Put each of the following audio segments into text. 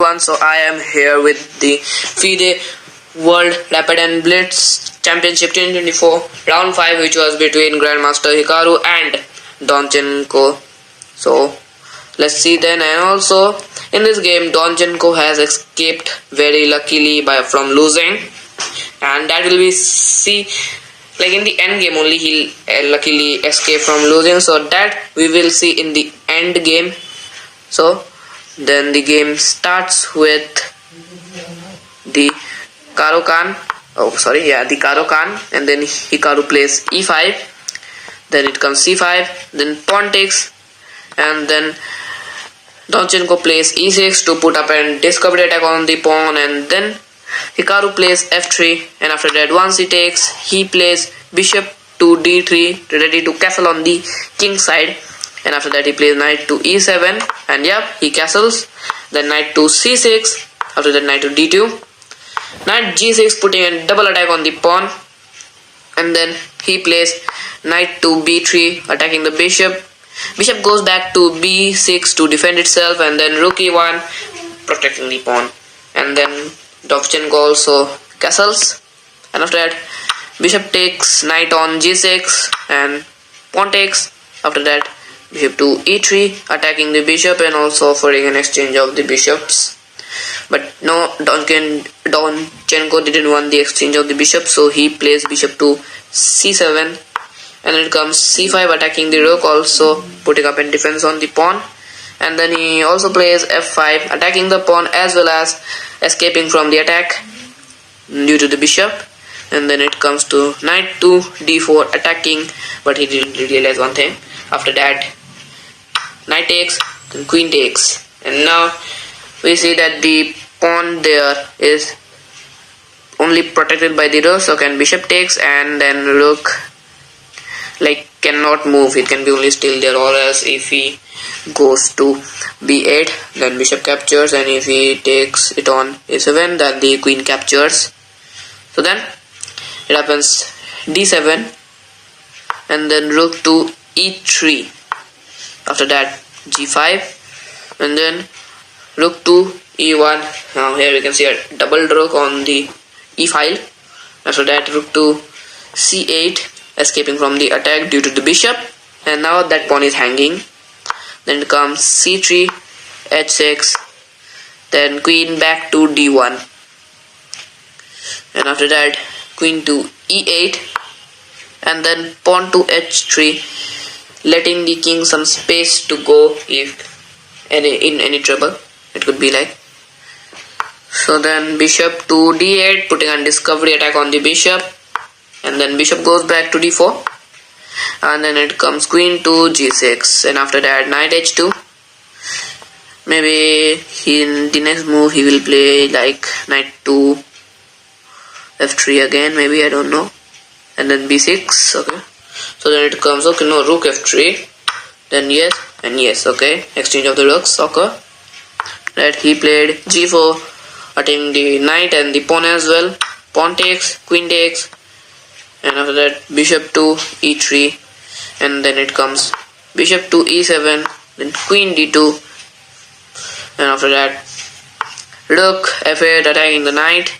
everyone, so I am here with the FIDE World Rapid and Blitz Championship 2024 Round 5, which was between Grandmaster Hikaru and Donchenko. So let's see then. And also in this game, donchenko has escaped very luckily from losing, and that will be like in the end game only he'll luckily escape from losing, so that we will see in the end game. So then the game starts with the Karokan, the Karokan, and then Hikaru plays e5, then it comes c5, then pawn takes, and then donchenko plays e6 to put up a discovery attack on the pawn, and then Hikaru plays f3, and after that once he takes, he plays bishop to d3 ready to castle on the king side, and after that he plays knight to e7, and he castles. Then knight to c6, after that knight to d2, knight g6 putting a double attack on the pawn, and then he plays knight to b3 attacking the bishop. Bishop goes back to b6 to defend itself, and then rook e1 protecting the pawn, and then donchenko also castles, and after that bishop takes, knight on g6 and pawn takes. After that bishop to e3 attacking the bishop and also offering an exchange of the bishops, but no, donchenko didn't want the exchange of the bishop, so he plays bishop to c7, and it comes c5 attacking the rook, also putting up in defense on the pawn, and then he also plays f5 attacking the pawn as well as escaping from the attack due to the bishop, and then it comes to knight to d4 attacking, but he didn't realize one thing. After that knight takes, then queen takes, and now we see that the pawn there is only protected by the rook, so can bishop takes, and then rook cannot move, it can be only still there, or else if he goes to b8 then bishop captures, and if he takes it on a7 then the queen captures. So then it happens d7, and then rook to e3, after that g5, and then rook to e1. Now here we can see a double rook on the e file. After that rook to c8 escaping from the attack due to the bishop, and now that pawn is hanging. Then it comes c3, h6, then queen back to d1, and after that queen to e8, and then pawn to h3, letting the king some space to go if in any trouble it could be like. So then bishop to d8 putting a discovery attack on the bishop, and then bishop goes back to d4, and then it comes queen to g6, and after that knight h2. Maybe in the next move he will play like knight to f3 again, maybe, I don't know, and then b6. Okay, so then it comes rook f3, then yes and yes. Okay, exchange of the rooks occur. That he played g4 attacking the knight and the pawn as well, pawn takes, queen takes, and after that bishop to e3, and then it comes bishop to e7, then queen d2, and after that rook f8 attacking the knight,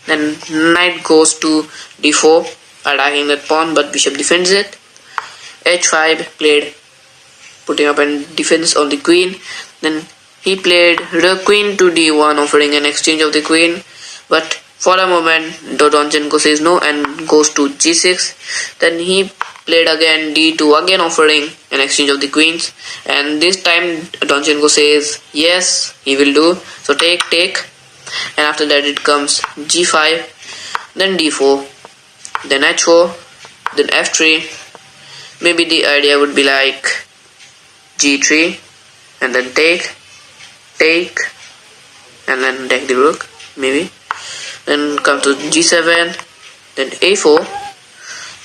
then knight goes to d4 attacking that pawn, but bishop defends it. h5 played putting up a defense on the queen, then he played rook queen to d1 offering an exchange of the queen, but for a moment donchenko says no and goes to g6. Then he played again d2 again offering an exchange of the queens, and this time donchenko says yes, he will do, so take, and after that it comes g5, then d4, then h4, then f3. Maybe the idea would be like g3 and then take, and then take the rook maybe. Then come to g7, then a4,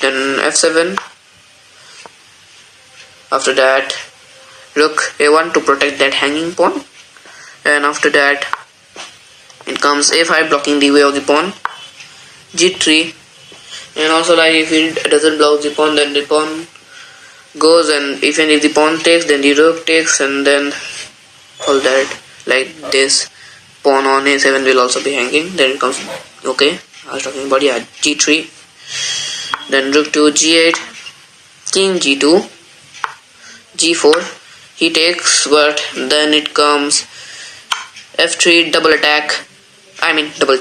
then f7. After that rook a1 to protect that hanging pawn, and after that it comes a5 blocking the way of the pawn, g3, and also like if it doesn't block the pawn, then the pawn goes, and even if the pawn takes, then the rook takes, and then all that like this. pawn on a7 will also be hanging. Then it comes, okay, I was talking about, yeah, g3. Then rook to g8, king g2, g4. He takes, but then it comes f3, double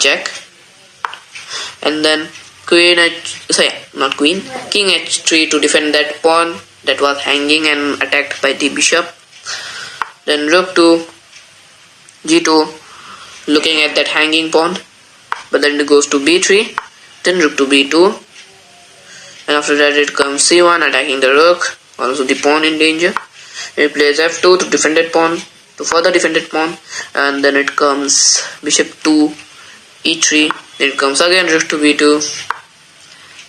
check, and then king h3 to defend that pawn that was hanging and attacked by the bishop. Then rook to g2, looking at that hanging pawn, but then it goes to b3, then rook to b2, and after that it comes c1, attacking the rook, also the pawn in danger. He plays f2 to defend that pawn, to further defend that pawn, and then it comes bishop to e3, then it comes again rook to b2,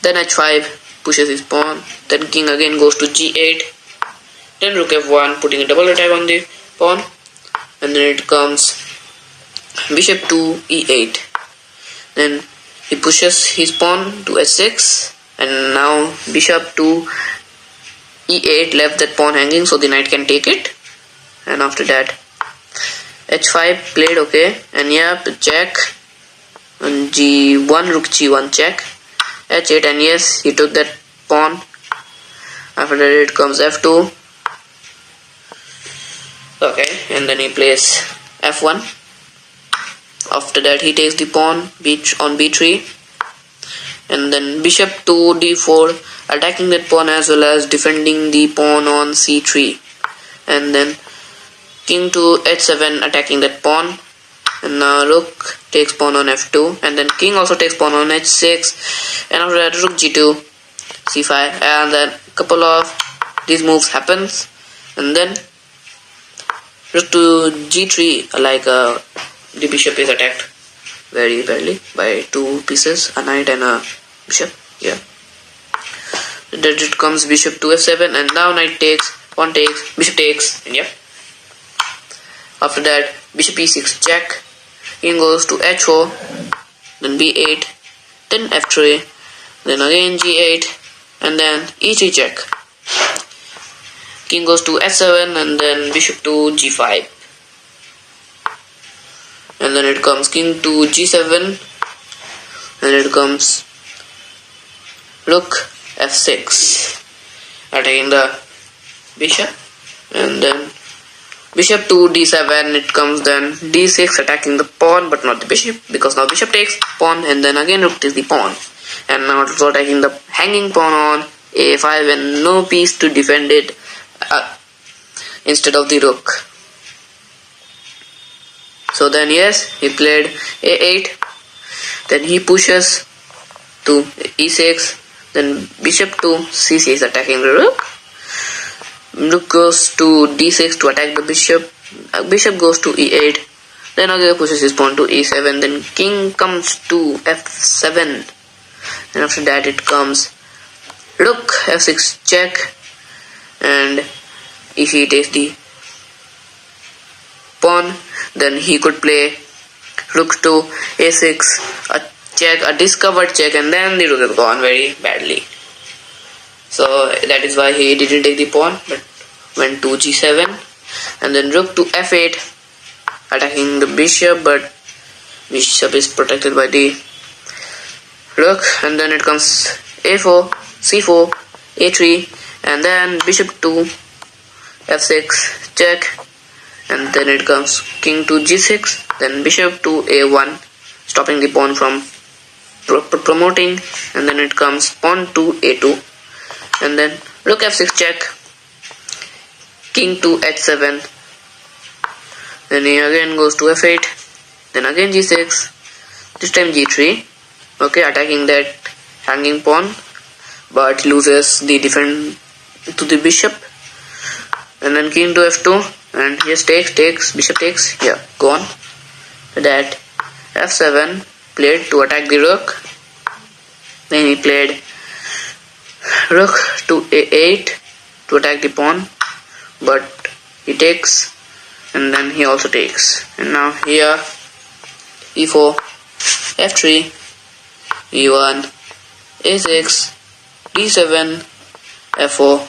then h5, pushes his pawn, then king again goes to g8, then rook f1, putting a double attack on the pawn, and then it comes bishop to e8, then he pushes his pawn to h6, and now bishop to e8 left that pawn hanging so the knight can take it. And after that h5 played, okay, and yeah, check, and g1, rook g1 check, h8, and yes, he took that pawn. After that it comes f2, okay, and then he plays f1. After that he takes the pawn on b3, and then bishop to d4, attacking that pawn as well as defending the pawn on c3, and then king to h7, attacking that pawn, and now rook takes pawn on f2, and then king also takes pawn on h6, and after that rook g2, c5, and then a couple of these moves happens, and then rook to g3, like the bishop is attacked very badly by two pieces, a knight and a bishop, yeah. Then it comes bishop to f7, and now knight takes, pawn takes, bishop takes, and yeah. After that bishop e6 check, king goes to h4, then b8, then f3, then again g8, and then e3 check, king goes to f7, and then bishop to g5, and then it comes king to g7, and it comes rook f6, attacking the bishop, and then bishop to d7, it comes then d6, attacking the pawn but not the bishop, because now bishop takes pawn, and then again rook takes the pawn, and now also attacking the hanging pawn on a5, and no piece to defend it instead of the rook. So then yes, he played a8, then he pushes to e6, then bishop to c6, attacking the rook. Rook goes to d6 to attack the bishop. Bishop goes to e8, then again pushes his pawn to e7, then king comes to f7, and after that it comes rook f6 check, and if he takes the pawn, then he could play rook to a6, a check, a discovered check, and then the rook is gone very badly. So that is why he didn't take the pawn but went to g7, and then rook to f8, attacking the bishop, but bishop is protected by the rook, and then it comes a4, c4, a3, and then bishop to f6 check, and then it comes king to g6, then bishop to a1, stopping the pawn from promoting, and then it comes pawn to a2, and then rook f6 check, king to h7, then he again goes to f8, then again g6, this time g3, okay, attacking that hanging pawn, but loses the defend to the bishop, and then king to f2, and yes, takes, bishop takes, yeah, go on. That f7 played to attack the rook, then he played rook to a8 to attack the pawn, but he takes, and then he also takes, and now here e4, f3, e1, a6, d7, f4,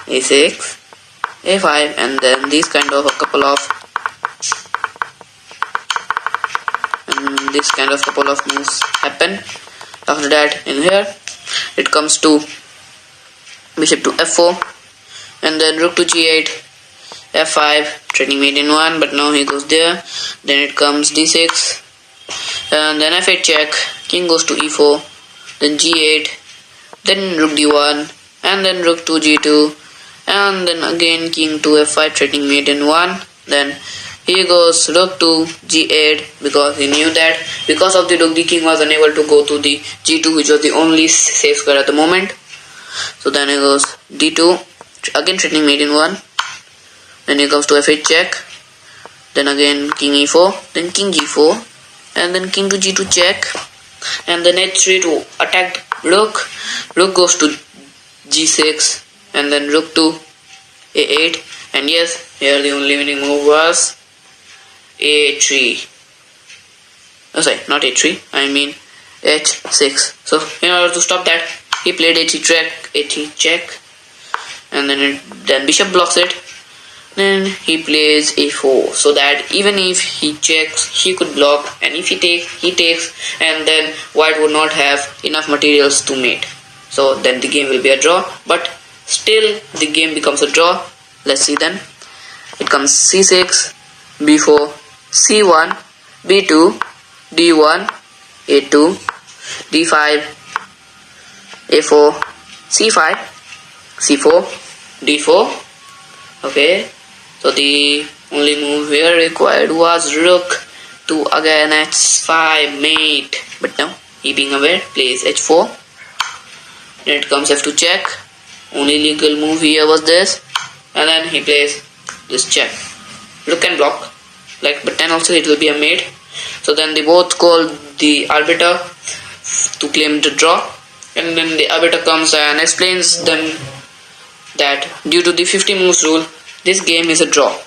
a6, a5, and then these kind of a couple of this kind of couple of moves happen. After that, in here it comes to bishop to f4, and then rook to g8, f5, threatening mate in 1, but now he goes there. Then it comes d6, and then f8 check, king goes to e4, then g8, then rook d1, and then rook to g2, and then again king to f5, threatening mate in 1. Then he goes rook to g8, because he knew that because of the rook the king was unable to go to the g2, which was the only safe square at the moment. So then he goes d2, again threatening mate in 1. Then he comes to f8 check, then again king e4, then king g4, and then king to g2 check, and then h3 to attack rook. Rook goes to g6, and then rook to a8, and yes, here the only winning move was a3. Oh, sorry, not a3, I mean h6. So in order to stop that, he played a3 check, and then bishop blocks it. Then he plays a4, so that even if he checks, he could block, and if he takes, and then white would not have enough materials to mate. So then the game will be a draw, but still the game becomes a draw. Let's see then. It comes c6, b4, c1, b2, d1, a2, d5, a4, c5, c4, d4. Okay, so the only move here required was rook to again h5 mate, but now he being aware plays h4. Then it comes f2 check. Only legal move here was this, and then he plays this check. Rook can block, but then also it will be a mate. So then they both call the arbiter to claim the draw, and then the arbiter comes and explains them that due to the 50 moves rule, this game is a draw.